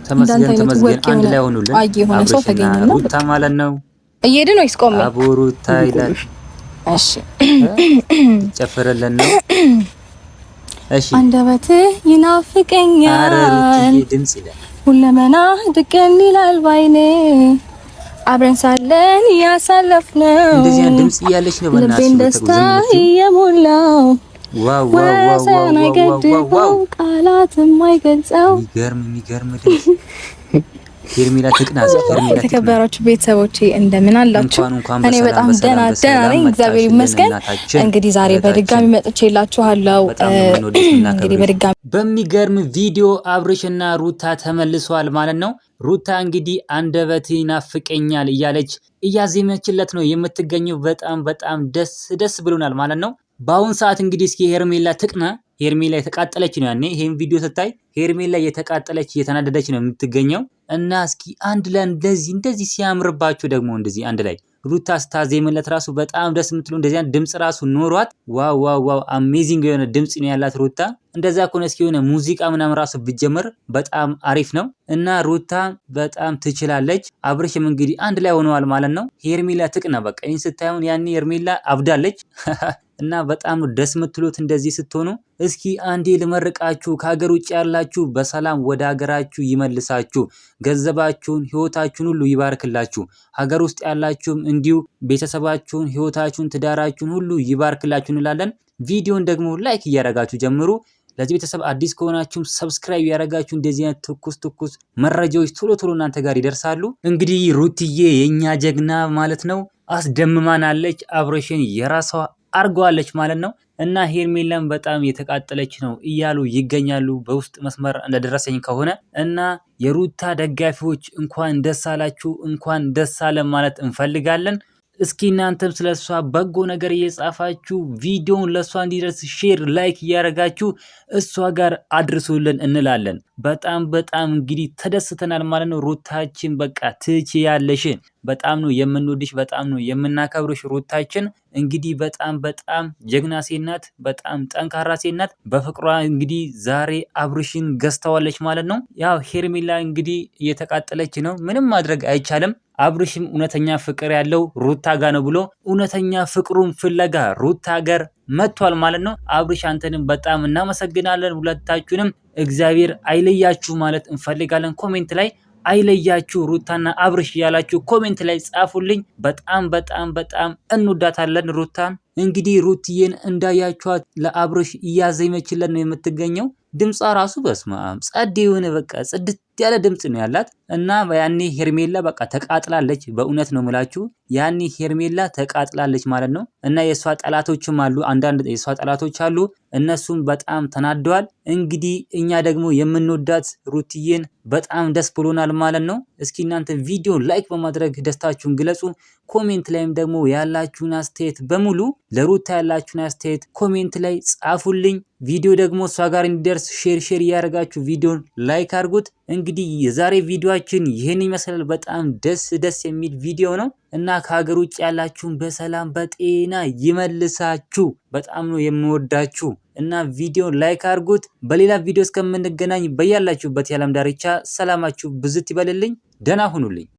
ተመስገን ተመስገን አንድ ላይ ሆኑልን። አብርሽና ሩታ ማለት ነው። እየሄድን ወይስ ቆሜ? አቡ ሩታ ይላል። እሺ ጨፍረለን ነው። እሺ አንደበት ይናፍቀኛል። አረ ድምጽ ይላል። ሁለመና ድቅን ይላል ባይኔ አብረን ሳለን ያሳለፍነው እንደዚህ ድምጽ እያለች ነው በእናትሽ ደስታ እየሞላው ዋው ዋው ዋው ዋው ቃላት የማይገልጸው የሚገርም ድምጽ ሄርሜላ ትቅናስ። ሄርሜላ የተከበራችሁ ቤተሰቦቼ እንደምን አላችሁ? እኔ በጣም ደህና ነኝ፣ እግዚአብሔር ይመስገን። እንግዲህ ዛሬ በድጋሚ መጥቼላችኋለሁ። እንግዲህ በድጋሚ በሚገርም ቪዲዮ አብርሽና ሩታ ተመልሷል ማለት ነው። ሩታ እንግዲህ አንደበት ይናፍቀኛል እያለች እያዜመችለት ነው የምትገኘው። በጣም ደስ ብሎናል ማለት ነው። በአሁን ሰዓት እንግዲህ እስኪ ሄርሜላ ትቅና። ሄርሜላ የተቃጠለች ነው። ያኔ ይሄን ቪዲዮ ስታይ ሄርሜላ የተቃጠለች እየተናደደች ነው የምትገኘው። እና እስኪ አንድ ላይ እንደዚህ ሲያምርባችሁ ደግሞ እንደዚህ አንድ ላይ ሩታ ስታዜምለት ራሱ በጣም ደስ የምትሉ እንደዚህ ድምጽ ራሱ ኖሯት ዋው አሜዚንግ የሆነ ድምጽ ነው ያላት ሩታ። እንደዛ ከሆነ እስኪ የሆነ ሙዚቃ ምናምን ራሱ ብትጀምር በጣም አሪፍ ነው። እና ሩታ በጣም ትችላለች። አብርሽም እንግዲህ አንድ ላይ ሆነዋል ማለት ነው። ሄርሜላ ትቅና። በቃ ይህን ስታዩን ያኔ ሄርሜላ አብዳለች። እና በጣም ደስ የምትሉት እንደዚህ ስትሆኑ። እስኪ አንዴ ልመርቃችሁ። ከሀገር ውጭ ያላችሁ በሰላም ወደ ሀገራችሁ ይመልሳችሁ። ገንዘባችሁን፣ ህይወታችሁን ሁሉ ይባርክላችሁ። ሀገር ውስጥ ያላችሁም እንዲሁ ቤተሰባችሁን፣ ህይወታችሁን፣ ትዳራችሁን ሁሉ ይባርክላችሁ እንላለን። ቪዲዮን ደግሞ ላይክ እያደረጋችሁ ጀምሩ። ለዚህ ቤተሰብ አዲስ ከሆናችሁም ሰብስክራይብ ያደረጋችሁ እንደዚህ አይነት ትኩስ መረጃዎች ቶሎ እናንተ ጋር ይደርሳሉ። እንግዲህ ሩትዬ የኛ ጀግና ማለት ነው አስደምማናለች። አብርሽን የራሷ አርጓለች ማለት ነው። እና ሄርሜላም በጣም የተቃጠለች ነው እያሉ ይገኛሉ በውስጥ መስመር እንደደረሰኝ ከሆነ። እና የሩታ ደጋፊዎች እንኳን ደስ አላችሁ፣ እንኳን ደስ አለ ማለት እንፈልጋለን። እስኪ እናንተም ስለሷ በጎ ነገር እየጻፋችሁ ቪዲዮውን ለሷ እንዲደርስ ሼር ላይክ እያደረጋችሁ እሷ ጋር አድርሱልን እንላለን። በጣም እንግዲህ ተደስተናል ማለት ነው። ሩታችን በቃ ትችያለሽ። በጣም ነው የምንወድሽ፣ በጣም ነው የምናከብርሽ ሩታችን። እንግዲህ በጣም ጀግና ሴት ናት፣ በጣም ጠንካራ ሴት ናት። በፍቅሯ እንግዲህ ዛሬ አብርሽን ገዝተዋለች ማለት ነው። ያው ሄርሜላ እንግዲህ እየተቃጠለች ነው፣ ምንም ማድረግ አይቻልም። አብርሽም እውነተኛ ፍቅር ያለው ሩታ ጋር ነው ብሎ እውነተኛ ፍቅሩን ፍለጋ ሩታ ጋር መጥቷል ማለት ነው። አብርሽ አንተንም በጣም እናመሰግናለን። ሁለታችሁንም እግዚአብሔር አይለያችሁ ማለት እንፈልጋለን። ኮሜንት ላይ አይለያችሁ ሩታና አብርሽ ያላችሁ ኮሜንት ላይ ጻፉልኝ። በጣም እንወዳታለን ሩታን። እንግዲህ ሩትዬን እንዳያችኋት ለአብርሽ እያዘመችለት ነው የምትገኘው። ድምጿ ራሱ በስማም ጸድ የሆነ በቃ ጽድት ያለ ድምጽ ነው ያላት። እና ያኔ ሄርሜላ በቃ ተቃጥላለች። በእውነት ነው ምላችሁ ያኔ ሄርሜላ ተቃጥላለች ማለት ነው። እና የሷ ጠላቶችም አሉ፣ አንዳንድ የሷ ጠላቶች አሉ። እነሱም በጣም ተናደዋል። እንግዲህ እኛ ደግሞ የምንወዳት ሩትዬን በጣም ደስ ብሎናል ማለት ነው። እስኪ እናንተ ቪዲዮ ላይክ በማድረግ ደስታችሁን ግለጹ። ኮሜንት ላይም ደግሞ ያላችሁን አስተያየት በሙሉ ለሩታ ያላችሁን አስተያየት ኮሜንት ላይ ጻፉልኝ። ቪዲዮ ደግሞ እሷ ጋር እንዲደርስ ሼር እያደረጋችሁ ቪዲዮን ላይክ አድርጉት። እንግዲህ የዛሬ ቪዲዮአችን ይህን ይመስላል። በጣም ደስ የሚል ቪዲዮ ነው። እና ከሀገር ውጭ ያላችሁን በሰላም በጤና ይመልሳችሁ። በጣም ነው የምወዳችሁ። እና ቪዲዮን ላይክ አድርጉት። በሌላ ቪዲዮ እስከምንገናኝ በያላችሁበት የዓለም ዳርቻ ሰላማችሁ ብዝት ይበልልኝ። ደህና ሁኑልኝ።